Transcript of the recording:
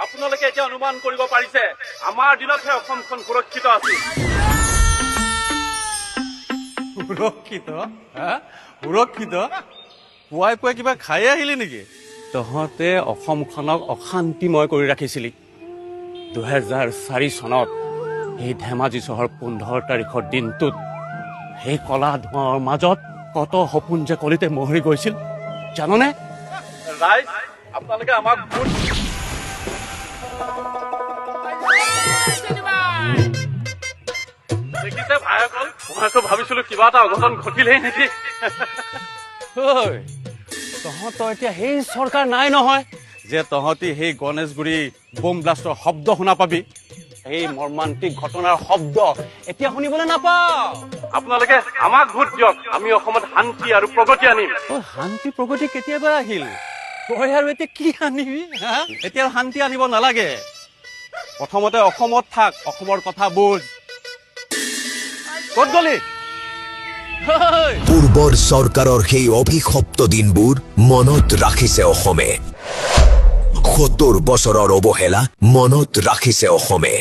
আপোনালোকে এতিয়া অনুমান কৰিব পাৰিছে আমাৰ দিনতহে অসমখন সুৰক্ষিত আছিল। সুৰক্ষিত? সুৰক্ষিত? পুৱাই পুৱাই কিবা খাই আহিলি নেকি? তহঁতে অসমখনক অশান্তিময় কৰি ৰাখিছিলি। 2004 চনত এই ধেমাজি চহৰ 15 তাৰিখৰ দিনটোত সেই কলা ধোঁৱাৰ মাজত কত সপোন যে কলিতে মহৰি গৈছিল জাননে? ৰাইজ আপোনালোকে আমাক ভোট দেখিছে ভাইসকল, মইতো ভাবিছিলো কিবা এটা অঘটন ঘটিলেই নেকি। তহঁতৰ এতিয়া সেই চৰকাৰ নাই নহয় যে তহঁতি সেই গণেশগুৰি বোম ব্লাষ্টৰ শব্দ শুনা পাবি। এই মৰ্মান্তিক ঘটনাৰ শব্দ এতিয়া শুনিবলৈ নাপাওঁ। আপোনালোকে আমাক ভোট দিয়ক, আমি অসমত শান্তি আৰু প্ৰগতি আনিম। শান্তি প্ৰগতি কেতিয়াবা আহিল, তই আৰু এতিয়া কি আনিবি? এতিয়া শান্তি আনিব নালাগে, প্ৰথমতে অসমত থাক, অসমৰ কথা বুজ। ক'ত গলি? পূৰ্বৰ চৰকাৰৰ সেই অভিশপ্ত দিনবোৰ মনত ৰাখিছে অসমে। 70 বছৰৰ অৱহেলা মনত ৰাখিছে অসমে।